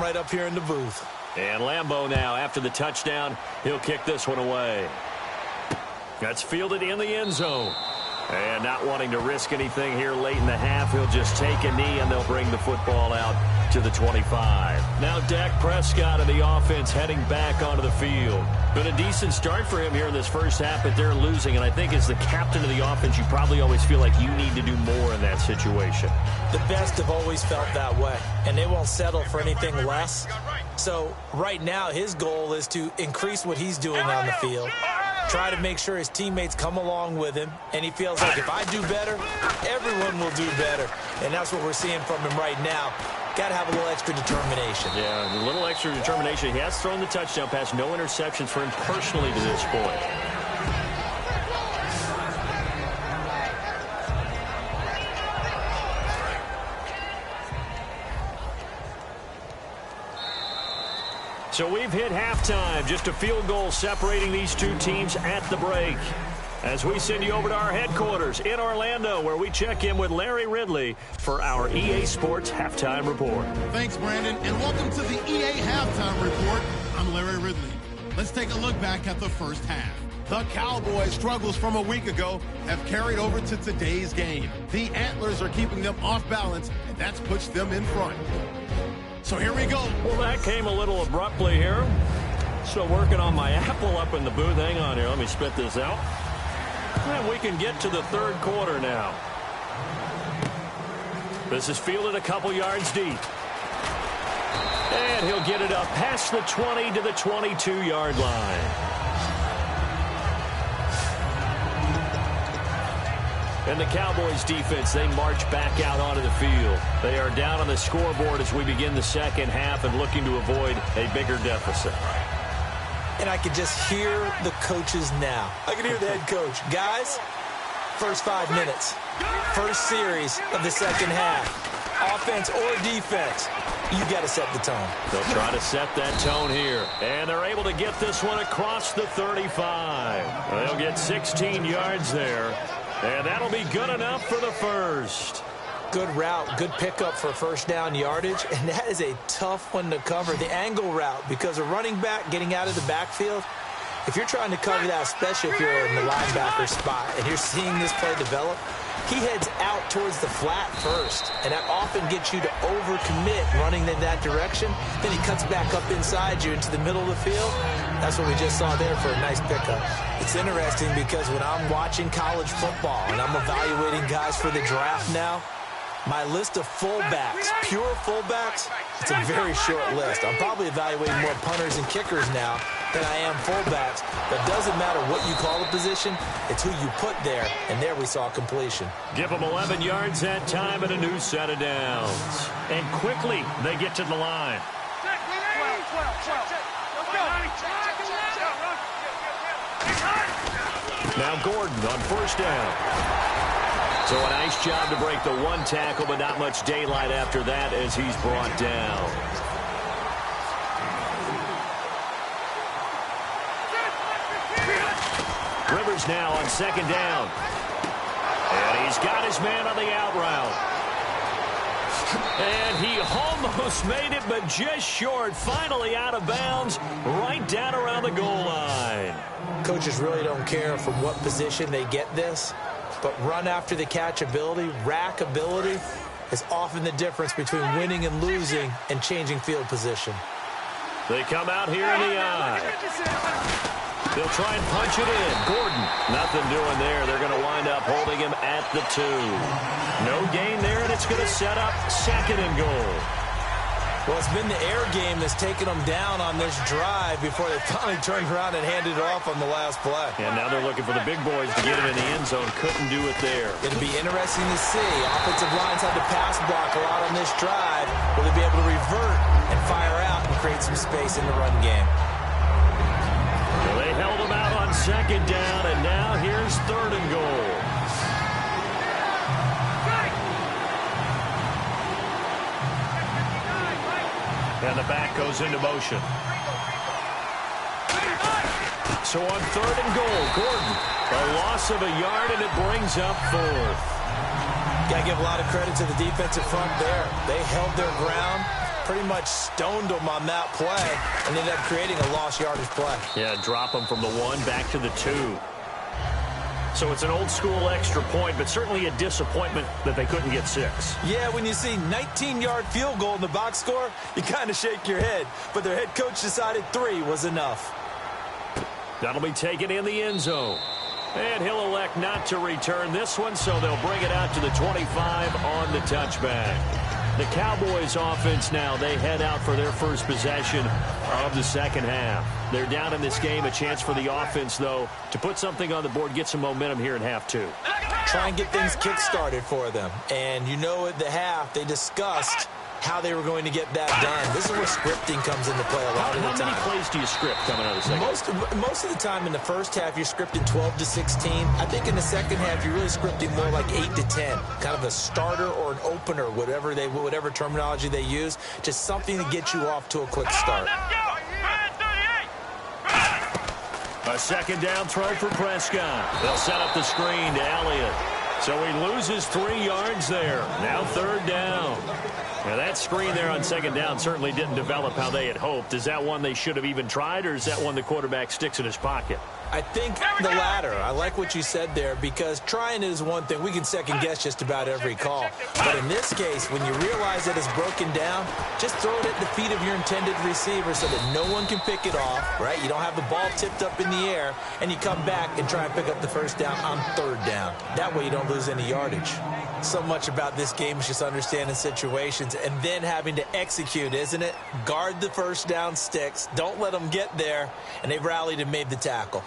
right up here in the booth. And Lambeau now, after the touchdown, he'll kick this one away. That's fielded in the end zone. And not wanting to risk anything here late in the half, he'll just take a knee, and they'll bring the football out to the 25. Now Dak Prescott and the offense heading back onto the field. Been a decent start for him here in this first half, but they're losing. And I think as the captain of the offense, you probably always feel like you need to do more in that situation. The best have always felt that way, and they won't settle for anything less. So right now his goal is to increase what he's doing on the field, try to make sure his teammates come along with him, and he feels like if I do better, everyone will do better. And that's what we're seeing from him right now. Got to have a little extra determination. Yeah, a little extra determination. He has thrown the touchdown pass, no interceptions for him personally to this point. So we've hit halftime, just a field goal separating these two teams at the break. As we send you over to our headquarters in Orlando, where we check in with Larry Ridley for our EA Sports Halftime Report. Thanks, Brandon, and welcome to the EA Halftime Report. I'm Larry Ridley. Let's take a look back at the first half. The Cowboys' struggles from a week ago have carried over to today's game. The Antlers are keeping them off balance, and that's pushed them in front. So here we go. Well, that came a little abruptly here. Still working on my apple up in the booth. Hang on here. Let me spit this out. And we can get to the third quarter now. This is fielded a couple yards deep. And he'll get it up past the 20 to the 22-yard line. And the Cowboys defense, they march back out onto the field. They are down on the scoreboard as we begin the second half and looking to avoid a bigger deficit. And I can just hear the coaches now. I can hear the head coach. Guys, first 5 minutes, first series of the second half, offense or defense, you got to set the tone. They'll try to set that tone here. And they're able to get this one across the 35. They'll get 16 yards there. And that'll be good enough for the first. Good route, good pickup for first down yardage, and that is a tough one to cover, the angle route, because a running back getting out of the backfield, if you're trying to cover that, especially if you're in the linebacker spot and you're seeing this play develop, he heads out towards the flat first, and that often gets you to overcommit running in that direction. Then he cuts back up inside you into the middle of the field. That's what we just saw there for a nice pickup. It's interesting because when I'm watching college football and I'm evaluating guys for the draft now, my list of fullbacks, pure fullbacks, it's a very short list. I'm probably evaluating more punters and kickers now than I am fullbacks. But it doesn't matter what you call the position, it's who you put there. And there we saw completion. Give them 11 yards that time and a new set of downs. And quickly, they get to the line. Now Gordon on first down. So a nice job to break the one tackle, but not much daylight after that as he's brought down. Rivers now on second down. And he's got his man on the out route. And he almost made it, but just short. Finally out of bounds, right down around the goal line. Coaches really don't care from what position they get this. But run after the catch ability, rack ability, is often the difference between winning and losing and changing field position. They come out here in the eye. They'll try and punch it in. Gordon, nothing doing there. They're going to wind up holding him at the 2. No gain there, and it's going to set up second and goal. Well, it's been the air game that's taken them down on this drive before they finally turned around and handed it off on the last play. And now they're looking for the big boys to get him in the end zone. Couldn't do it there. It'll be interesting to see. Offensive lines had to pass block a lot on this drive. Will they be able to revert and fire out and create some space in the run game? Well, they held him out on second down, and now here's third and goal. And the back goes into motion. So on third and goal, Gordon, a loss of a yard, and it brings up fourth. Got to give a lot of credit to the defensive front there. They held their ground. pretty much stoned them on that play and ended up creating a lost yardage play. Yeah, drop them from the 1 back to the 2. So it's an old-school extra point, but certainly a disappointment that they couldn't get 6. Yeah, when you see 19-yard field goal in the box score, you kind of shake your head. But their head coach decided 3 was enough. That'll be taken in the end zone. And he'll elect not to return this one, so they'll bring it out to the 25 on the touchback. The Cowboys offense now, they head out for their first possession of the second half. They're down in this game. A chance for the offense, though, to put something on the board, get some momentum here in half 2. Try and get things kick-started for them. And you know at the half, they discussed how they were going to get that done. This is where scripting comes into play a lot of the time. How many plays do you script coming out of the second? Most of the time in the first half, you're scripting 12 to 16. I think in the second half, you're really scripting more like 8 to 10. Kind of a starter or an opener, whatever terminology they use. Just something to get you off to a quick start. A second down throw for Prescott. They'll set up the screen to Elliott. So he loses 3 yards there. Now third down. Now that screen there on second down certainly didn't develop how they had hoped. Is that one they should have even tried, or is that one the quarterback sticks in his pocket? I think the latter. I like what you said there, because trying is one thing. We can second guess just about every call. But in this case, when you realize that it's broken down, just throw it at the feet of your intended receiver so that no one can pick it off, right? You don't have the ball tipped up in the air, and you come back and try and pick up the first down on third down. That way you don't lose any yardage. So much about this game is just understanding situations and then having to execute, isn't it? Guard the first down sticks. Don't let them get there. And they've rallied and made the tackle.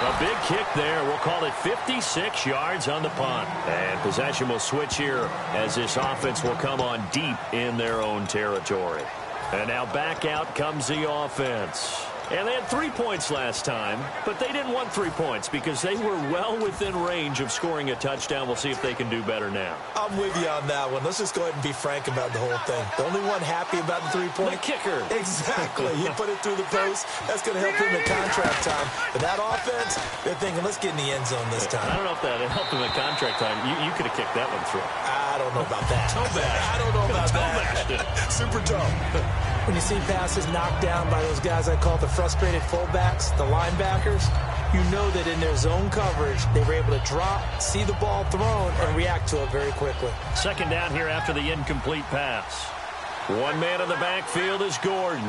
A big kick there. We'll call it 56 yards on the punt. And possession will switch here as this offense will come on deep in their own territory. And now back out comes the offense. And they had 3 points last time, but they didn't want 3 points because they were well within range of scoring a touchdown. We'll see if they can do better now. I'm with you on that one. Let's just go ahead and be frank about the whole thing. The only one happy about the 3-point? The kicker. Exactly. You put it through the post. That's going to help him in contract time. But that offense, they're thinking, let's get in the end zone this time. I don't know if that helped him in contract time. You could have kicked that one through. I don't know about that. I don't know about that. Super tough. When you see passes knocked down by those guys I call the frustrated fullbacks, the linebackers, you know that in their zone coverage, they were able to drop, see the ball thrown, and react to it very quickly. Second down here after the incomplete pass. One man in the backfield is Gordon.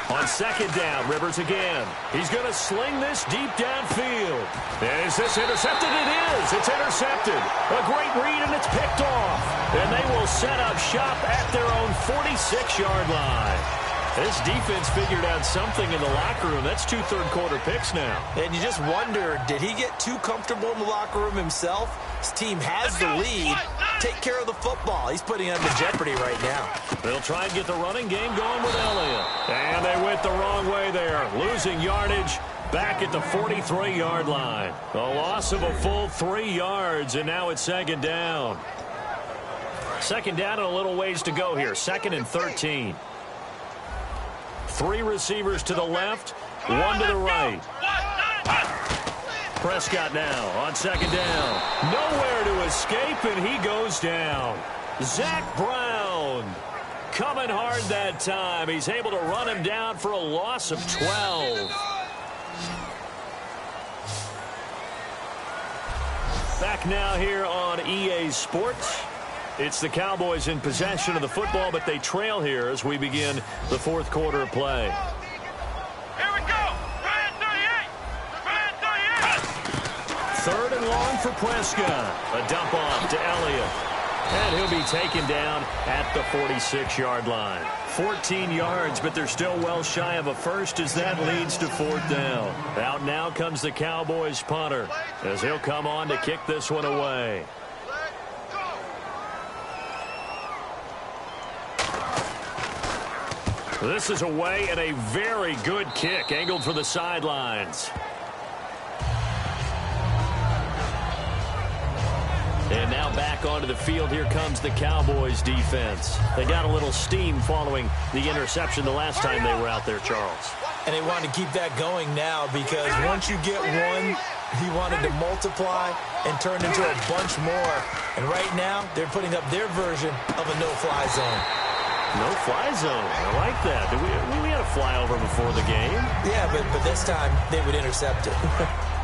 On second down, Rivers again. He's going to sling this deep downfield. And is this intercepted? It is. It's intercepted. A great read, and it's picked off. And they will set up shop at their own 46-yard line. This defense figured out something in the locker room. That's 2 third-quarter picks now. And you just wonder, did he get too comfortable in the locker room himself? His team has the lead. Take care of the football. He's putting them in jeopardy right now. They'll try and get the running game going with Elliott. And they went the wrong way there. Losing yardage back at the 43-yard line. A loss of a full 3 yards, and now it's second down. Second down and a little ways to go here. 2nd and 13. 3 receivers to the left, 1 to the right. Prescott now on second down. Nowhere to escape, and he goes down. Zach Brown coming hard that time. He's able to run him down for a loss of 12. Back now here on EA Sports. It's the Cowboys in possession of the football, but they trail here as we begin the 4th quarter of play. Here we go. 3rd and long for Prescott. A dump off to Elliott. And he'll be taken down at the 46-yard line. 14 yards, but they're still well shy of a first as that leads to 4th down. Out now comes the Cowboys punter as he'll come on to kick this one away. This is away, and a very good kick angled for the sidelines. And now back onto the field. Here comes the Cowboys defense. They got a little steam following the interception the last time they were out there, Charles. And they wanted to keep that going now because once you get one, he wanted to multiply and turn into a bunch more. And right now, they're putting up their version of a no-fly zone. No-fly zone. I like that. We had a flyover before the game. Yeah, but this time they would intercept it.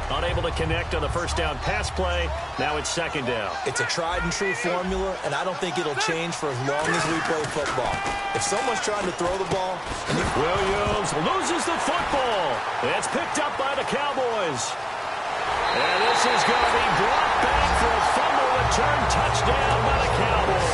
Unable to connect on the first down pass play. Now it's second down. It's a tried-and-true formula, and I don't think it'll change for as long as we play football. If someone's trying to throw the ball... Williams loses the football. It's picked up by the Cowboys. And this is going to be brought back for a fumble return touchdown by the Cowboys.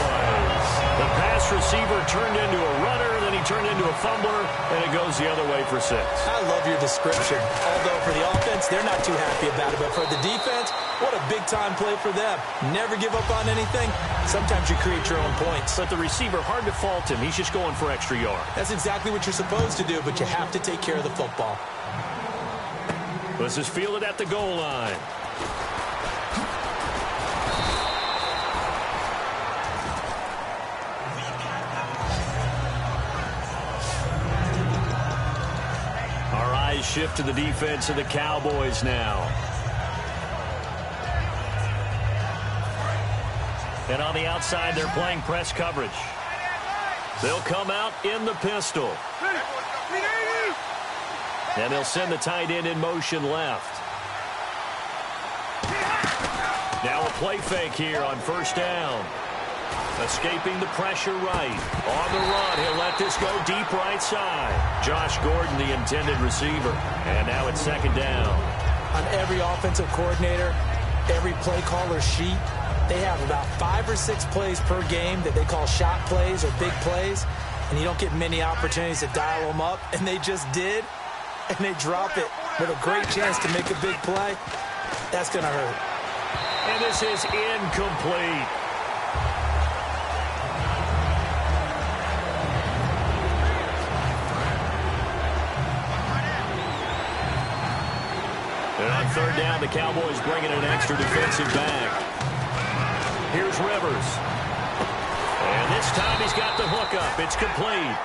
The pass receiver turned into a runner, then he turned into a fumbler, and it goes the other way for 6. I love your description. Although for the offense, they're not too happy about it. But for the defense, what a big-time play for them. Never give up on anything. Sometimes you create your own points. But the receiver, hard to fault him. He's just going for extra yard. That's exactly what you're supposed to do, but you have to take care of the football. This is fielded at the goal line. Our eyes shift to the defense of the Cowboys now. And on the outside, they're playing press coverage. They'll come out in the pistol. And they'll send the tight end in motion left. Now a play fake here on first down. Escaping the pressure right. On the run, he'll let this go deep right side. Josh Gordon, the intended receiver. And now it's second down. On every offensive coordinator, every play caller sheet, they have about 5 or 6 plays per game that they call shot plays or big plays. And you don't get many opportunities to dial them up. And they just did. And they drop it with a great chance to make a big play. That's going to hurt. And this is incomplete. And on third down, the Cowboys bringing an extra defensive back. Here's Rivers. And this time he's got the hookup. It's complete.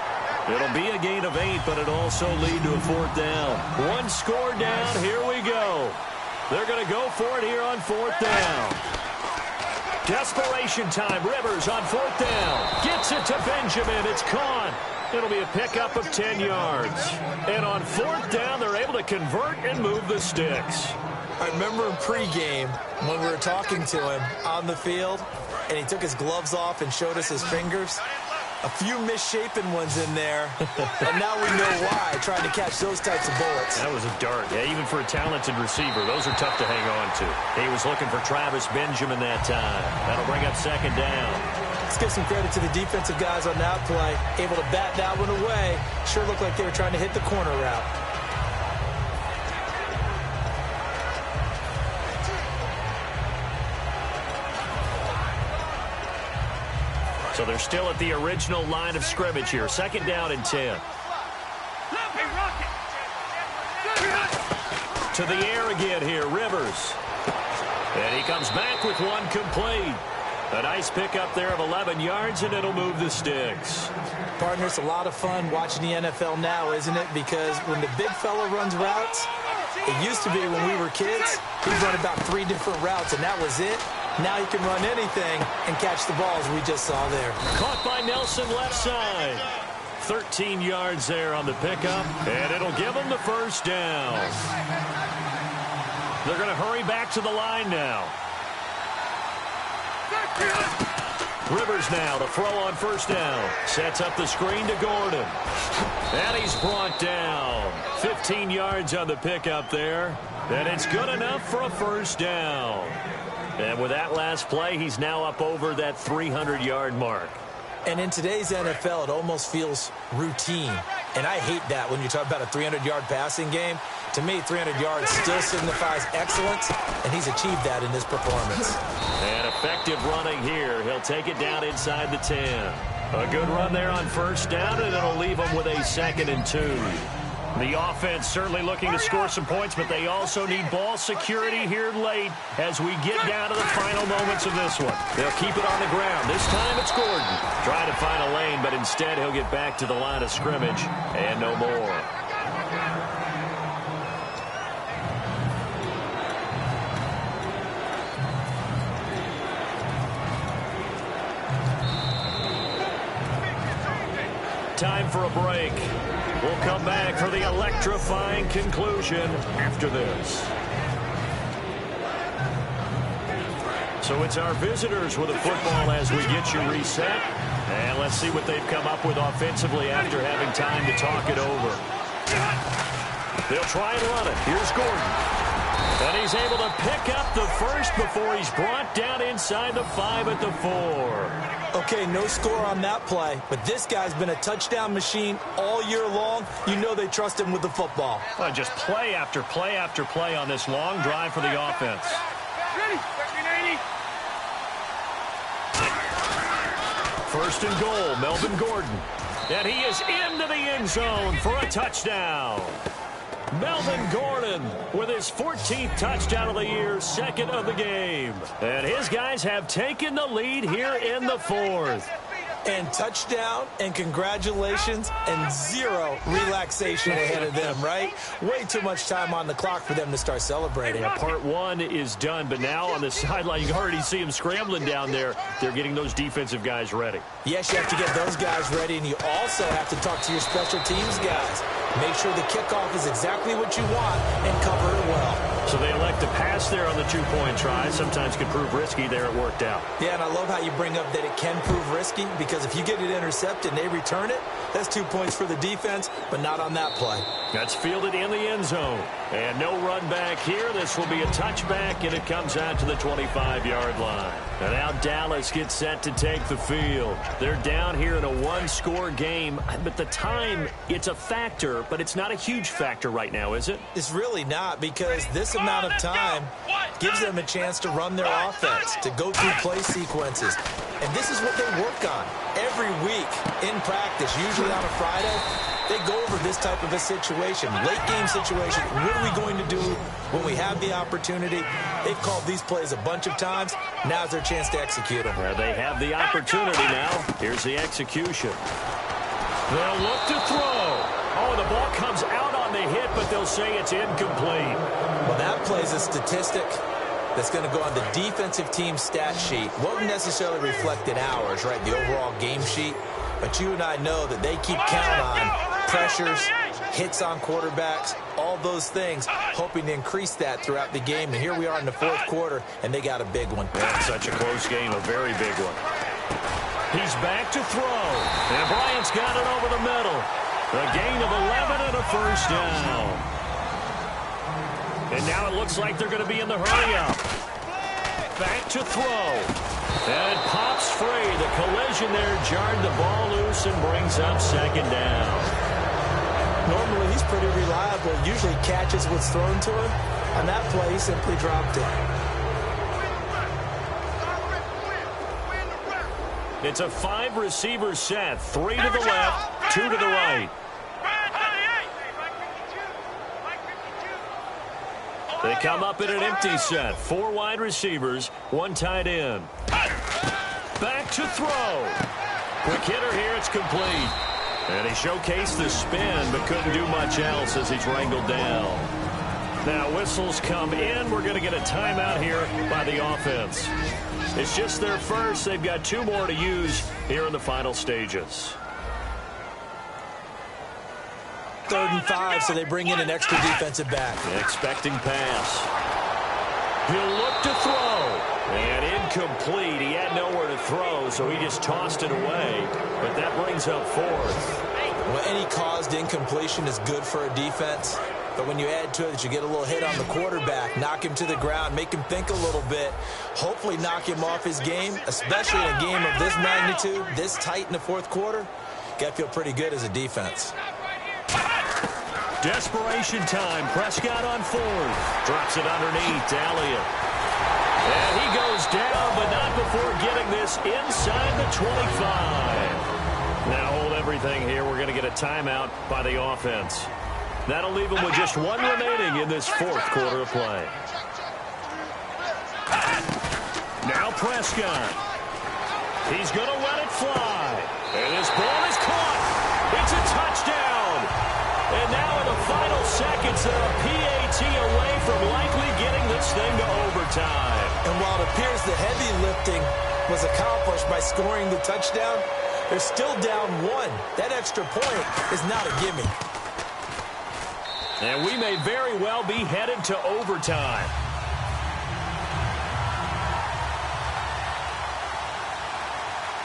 It'll be a gain of 8, but it'll also lead to a fourth down. One score down. Here we go. They're going to go for it here on fourth down. Desperation time. Rivers on fourth down. Gets it to Benjamin. It's caught. It'll be a pickup of 10 yards. And on fourth down, they're able to convert and move the sticks. I remember in pregame when we were talking to him on the field, and he took his gloves off and showed us his fingers. A few misshapen ones in there, and now we know why, trying to catch those types of bullets. That was a dart. Yeah, even for a talented receiver, those are tough to hang on to. He was looking for Travis Benjamin that time. That'll bring up second down. Let's give some credit to the defensive guys on that play. Able to bat that one away. Sure looked like they were trying to hit the corner route. So they're still at the original line of scrimmage here. Second down and 10. To the air again here, Rivers. And he comes back with one complete. A nice pickup there of 11 yards, and it'll move the sticks. Partner, it's a lot of fun watching the NFL now, isn't it? Because when the big fella runs routes, it used to be when we were kids, he'd run about 3 different routes, and that was it. Now he can run anything and catch the balls we just saw there. Caught by Nelson left side. 13 yards there on the pickup, and it'll give him the first down. They're going to hurry back to the line now. Rivers now to throw on first down. Sets up the screen to Gordon. And he's brought down. 15 yards on the pickup there. And it's good enough for a first down. And with that last play, he's now up over that 300-yard mark. And in today's NFL, it almost feels routine. And I hate that when you talk about a 300-yard passing game. To me, 300 yards still signifies excellence, and he's achieved that in this performance. And effective running here. He'll take it down inside the 10. A good run there on first down, and it'll leave him with a 2nd and 2. The offense certainly looking to score some points, but they also need ball security here late as we get down to the final moments of this one. They'll keep it on the ground. This time it's Gordon. Trying to find a lane, but instead he'll get back to the line of scrimmage and no more. Time for a break. We'll come back for the electrifying conclusion after this. So it's our visitors with the football as we get you reset. And let's see what they've come up with offensively after having time to talk it over. They'll try and run it. Here's Gordon. And he's able to pick up the first before he's brought down inside the 5 at the 4. Okay, no score on that play, but this guy's been a touchdown machine all year long. You know they trust him with the football. Well, just play after play after play on this long drive for the offense. Ready? 1380. First and goal, Melvin Gordon. And he is into the end zone for a touchdown. Melvin Gordon with his 14th touchdown of the year, second of the game. And his guys have taken the lead here in the 4th. And touchdown, and congratulations, and zero relaxation ahead of them, right? Way too much time on the clock for them to start celebrating. Yeah, part one is done, but now on the sideline, you can already see them scrambling down there. They're getting those defensive guys ready. Yes, you have to get those guys ready, and you also have to talk to your special teams guys. Make sure the kickoff is exactly what you want and cover it well. So they elect to pass there on the two-point try. Sometimes can prove risky. There it worked out. Yeah, and I love how you bring up that it can prove risky, because if you get it intercepted and they return it, that's 2 points for the defense, but not on that play. That's fielded in the end zone. And no run back here. This will be a touchback, and it comes out to the 25-yard line. And now Dallas gets set to take the field. They're down here in a one-score game, but the time, it's a factor, but it's not a huge factor right now, is it? It's really not, because this amount of time gives them a chance to run their offense, to go through play sequences. And this is what they work on every week in practice, usually on a Friday. They go over this type of a situation, late game situation. What are we going to do when we have the opportunity? They've called these plays a bunch of times. Now's their chance to execute them. Well, they have the opportunity now. Here's the execution. They'll look to throw. Oh, the ball comes out on the hit, but they'll say it's incomplete. Well, that play's a statistic that's going to go on the defensive team stat sheet. Won't necessarily reflect in ours, right, the overall game sheet. But you and I know that they keep count on pressures, hits on quarterbacks, all those things, hoping to increase that throughout the game. And here we are in the 4th quarter, and they got a big one. That's such a close game, a very big one. He's back to throw. And Bryant's got it over the middle. A gain of 11 and a first down. And now it looks like they're going to be in the hurry-up. Back to throw. And it pops free. The collision there jarred the ball loose and brings up second down. Normally, he's pretty reliable. Usually catches what's thrown to him. On that play, he simply dropped it. It's a 5-receiver set. 3 to the left, 2 to the right. They come up in an empty set. 4 wide receivers, 1 tight end. Back to throw. Quick hitter here, it's complete. And he showcased the spin, but couldn't do much else as he's wrangled down. Now whistles come in. We're going to get a timeout here by the offense. It's just their first. They've got 2 more to use here in the final stages. 3rd and 5, so they bring in an extra defensive back. Expecting pass. He'll look to throw. And incomplete. He had nowhere to throw, so he just tossed it away. But that brings up 4th. Well, any caused incompletion is good for a defense. But when you add to it that you get a little hit on the quarterback, knock him to the ground, make him think a little bit, hopefully knock him off his game, especially in a game of this magnitude, this tight in the 4th quarter, got to feel pretty good as a defense. Desperation time. Prescott on 4th. Drops it underneath to Elliott. And he goes down, but not before getting this inside the 25. Now hold everything here. We're going to get a timeout by the offense. That'll leave him with just one remaining in this fourth quarter of play. Now Prescott. He's going to let it fly. And his ball is caught. It's a touchdown. And now in the final seconds, they're a PAT away from likely getting this thing to overtime. And while it appears the heavy lifting was accomplished by scoring the touchdown, they're still down one. That extra point is not a gimme. And we may very well be headed to overtime.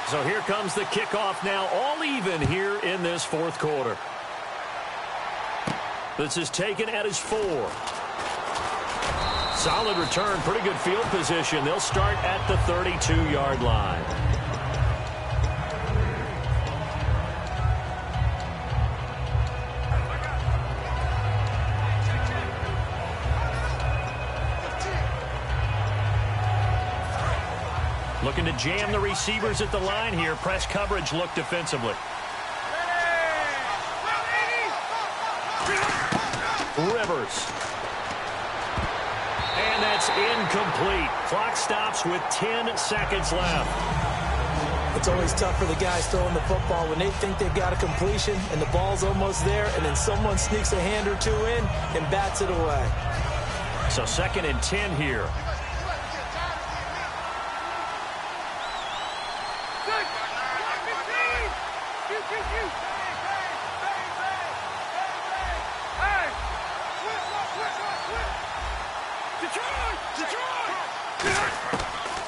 So here comes the kickoff now, all even here in this fourth quarter. This is taken at his 4. Solid return, pretty good field position. They'll start at the 32-yard line. Looking to jam the receivers at the line here. Press coverage look defensively. Rivers. And that's incomplete. Clock stops with 10 seconds left. It's always tough for the guys throwing the football when they think they've got a completion and the ball's almost there, and then someone sneaks a hand or two in and bats it away. So 2nd and 10 here.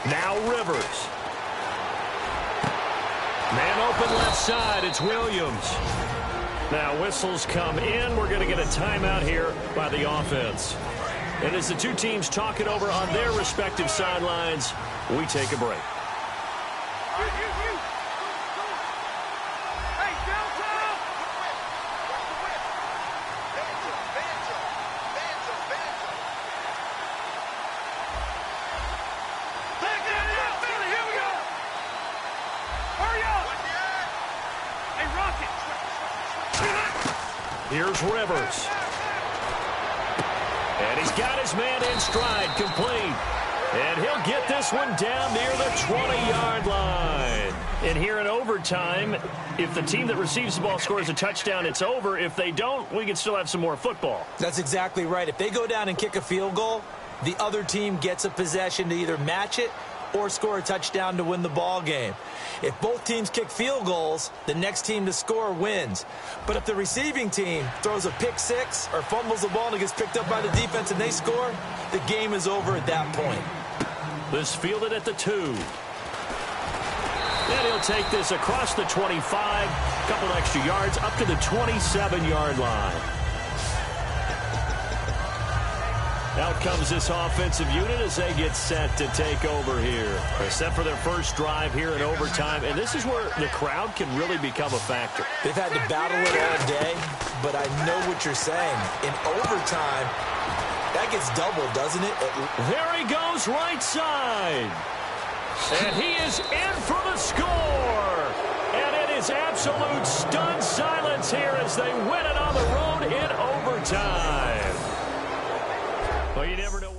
Now Rivers. Man open left side. It's Williams. Now whistles come in. We're going to get a timeout here by the offense. And as the two teams talk it over on their respective sidelines, we take a break. Here's Rivers. And he's got his man in stride, complete. And he'll get this one down near the 20-yard line. And here in overtime, if the team that receives the ball scores a touchdown, it's over. If they don't, we can still have some more football. That's exactly right. If they go down and kick a field goal, the other team gets a possession to either match it or score a touchdown to win the ball game. If both teams kick field goals, the next team to score wins. But if the receiving team throws a pick six or fumbles the ball and it gets picked up by the defense and they score, the game is over at that point. This fielded at the 2. And he'll take this across the 25, a couple extra yards, up to the 27-yard line. Out comes this offensive unit as they get set to take over here. They're set for their first drive here in overtime, and this is where the crowd can really become a factor. They've had to battle it all day, but I know what you're saying. In overtime, that gets doubled, doesn't it? There he goes right side. And he is in for the score. And it is absolute stunned silence here as they win it on the road in overtime. Well, you never know.